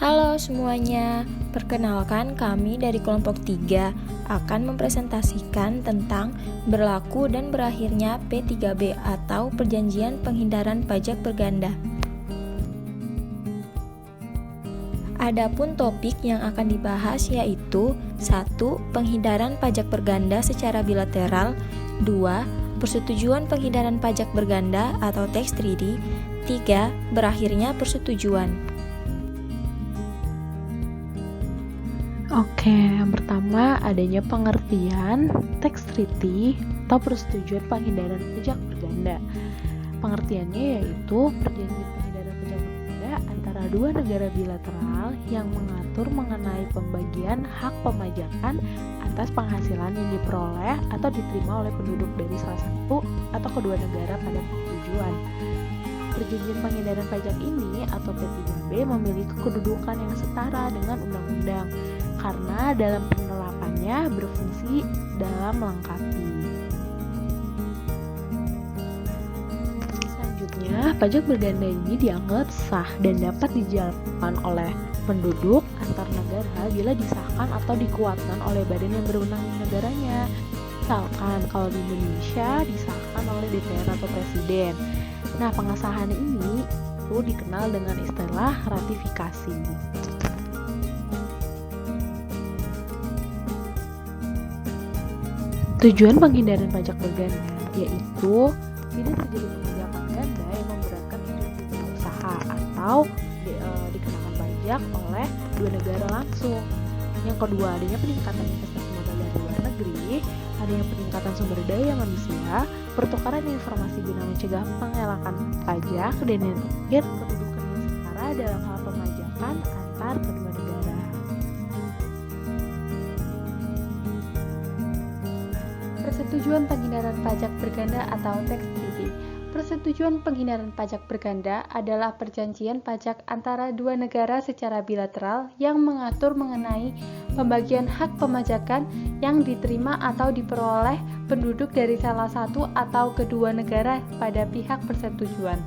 Halo semuanya, perkenalkan kami dari kelompok 3 akan mempresentasikan tentang berlaku dan berakhirnya P3B atau Perjanjian Penghindaran Pajak Berganda. Adapun topik yang akan dibahas yaitu 1. Penghindaran pajak berganda secara bilateral, 2. Persetujuan penghindaran pajak berganda atau tax treaty, 3. Berakhirnya persetujuan. Oke, yang pertama adanya pengertian tax treaty atau persetujuan penghindaran pajak berganda. Pengertiannya yaitu perjanjian penghindaran pajak berganda antara dua negara bilateral yang mengatur mengenai pembagian hak pemajakan atas penghasilan yang diperoleh atau diterima oleh penduduk dari salah satu atau kedua negara pada persetujuan. Perjanjian penghindaran pajak ini atau P3B memiliki kedudukan yang setara dengan undang-undang karena dalam penerapannya berfungsi dalam melengkapi. Selanjutnya, pajak berganda ini dianggap sah dan dapat dijalankan oleh penduduk antar negara bila disahkan atau dikuatkan oleh badan yang berwenang di negaranya. Misalkan kalau di Indonesia disahkan oleh DPR atau Presiden. Nah, pengesahan ini itu dikenal dengan istilah ratifikasi. Tujuan penghindaran pajak berganda yaitu tidak terjadi pengajakan ganda yang memberatkan dunia usaha atau dikenakan pajak oleh dua negara langsung. Yang kedua, adanya peningkatan investasi modal dari luar negeri, adanya peningkatan sumber daya manusia, pertukaran informasi guna mencegah pengelakan pajak, dan yang terakhir kedudukan yang setara dalam hal pemajakan antar kedua negara. Persetujuan penghindaran pajak berganda atau tax treaty. Persetujuan penghindaran pajak berganda adalah perjanjian pajak antara dua negara secara bilateral yang mengatur mengenai pembagian hak pemajakan yang diterima atau diperoleh penduduk dari salah satu atau kedua negara pada pihak persetujuan.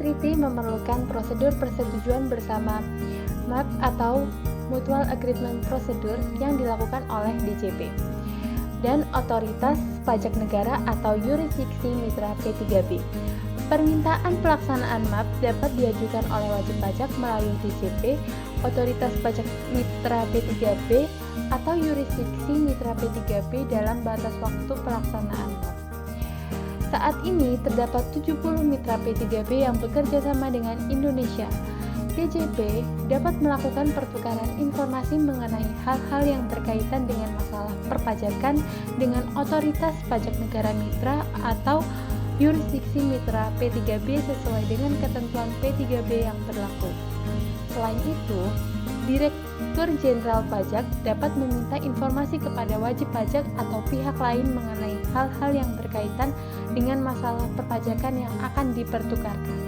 Treaty memerlukan prosedur persetujuan bersama MAP atau Mutual Agreement Procedure yang dilakukan oleh DJP dan Otoritas Pajak Negara atau Yurisdiksi Mitra P3B. Permintaan pelaksanaan MAP dapat diajukan oleh wajib pajak melalui DJP, Otoritas Pajak Mitra P3B, atau Yurisdiksi Mitra P3B dalam batas waktu pelaksanaan MAP. Saat ini terdapat 70 mitra P3B yang bekerja sama dengan Indonesia. DJP dapat melakukan pertukaran informasi mengenai hal-hal yang berkaitan dengan masalah perpajakan dengan otoritas pajak negara mitra atau yurisdiksi mitra P3B sesuai dengan ketentuan P3B yang berlaku. Selain itu, Direktur Jenderal Pajak dapat meminta informasi kepada wajib pajak atau pihak lain mengenai hal-hal yang berkaitan dengan masalah perpajakan yang akan dipertukarkan.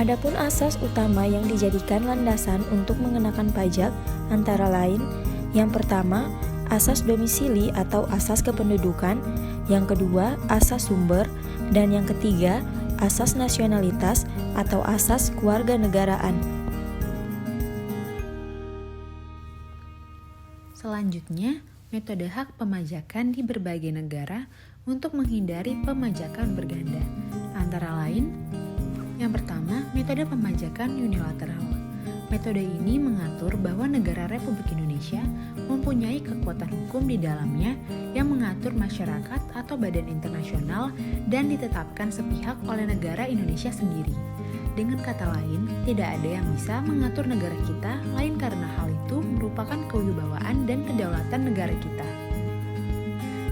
Adapun asas utama yang dijadikan landasan untuk mengenakan pajak antara lain, yang pertama, asas domisili atau asas kependudukan, yang kedua, asas sumber, dan yang ketiga, asas nasionalitas atau asas kewarganegaraan. Selanjutnya, metode hak pemajakan di berbagai negara untuk menghindari pemajakan berganda. Antara lain, yang pertama, metode pemajakan unilateral. Metode ini mengatur bahwa negara Republik Indonesia mempunyai kekuatan hukum di dalamnya yang mengatur masyarakat atau badan internasional dan ditetapkan sepihak oleh negara Indonesia sendiri. Dengan kata lain, tidak ada yang bisa mengatur negara kita lain karena hal itu merupakan kewibawaan dan kedaulatan negara kita.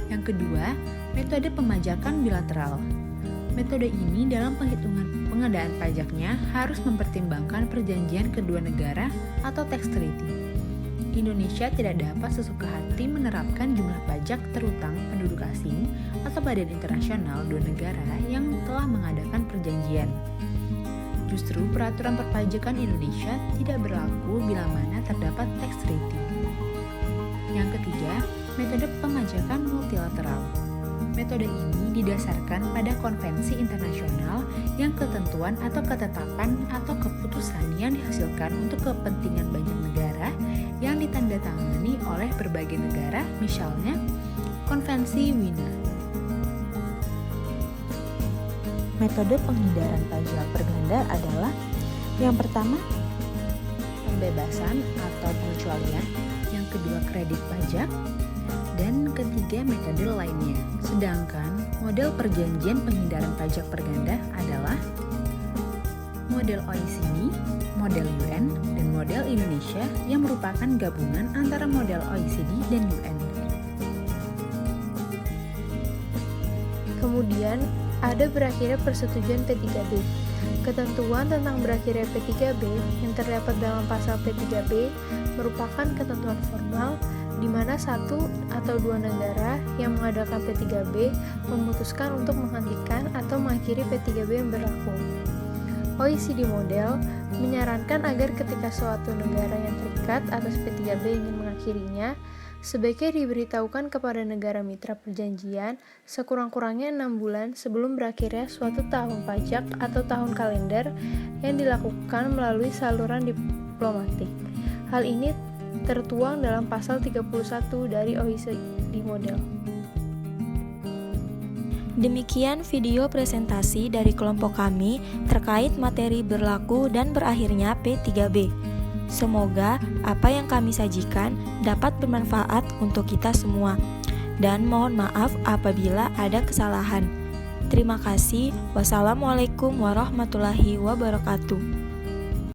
Yang kedua, metode pemajakan bilateral. Metode ini dalam penghitungan pengadaan pajaknya harus mempertimbangkan perjanjian kedua negara atau tax treaty. Indonesia tidak dapat sesuka hati menerapkan jumlah pajak terutang penduduk asing atau badan internasional dua negara yang telah mengadakan perjanjian. Justru peraturan perpajakan Indonesia tidak berlaku bila mana terdapat tax treaty. Yang ketiga, metode pemajakan multilateral. Metode ini didasarkan pada konvensi internasional yang ketentuan atau ketetapan atau keputusan yang dihasilkan untuk kepentingan banyak negara yang ditandatangani oleh berbagai negara, misalnya Konvensi Wina. Metode penghindaran pajak berganda adalah yang pertama, Pembebasan atau pengecualian, yang kedua kredit pajak, dan ketiga metode lainnya. Sedangkan model perjanjian penghindaran pajak berganda adalah model OECD, model UN, dan model Indonesia yang merupakan gabungan antara model OECD dan UN. Kemudian, ada berakhirnya persetujuan P3B. Ketentuan tentang berakhirnya P3B yang terdapat dalam pasal P3B merupakan ketentuan formal di mana satu atau dua negara yang mengadakan P3B memutuskan untuk menghentikan atau mengakhiri P3B yang berlaku. OECD model menyarankan agar ketika suatu negara yang terikat atas P3B ingin mengakhirinya, sebaiknya diberitahukan kepada negara mitra perjanjian sekurang-kurangnya 6 bulan sebelum berakhirnya suatu tahun pajak atau tahun kalender yang dilakukan melalui saluran diplomatik. Hal ini tertuang dalam pasal 31 dari OECD model. Demikian video presentasi dari kelompok kami terkait materi berlaku dan berakhirnya P3B. Semoga apa yang kami sajikan dapat bermanfaat untuk kita semua. Dan mohon maaf apabila ada kesalahan. Terima kasih. Wassalamualaikum warahmatullahi wabarakatuh.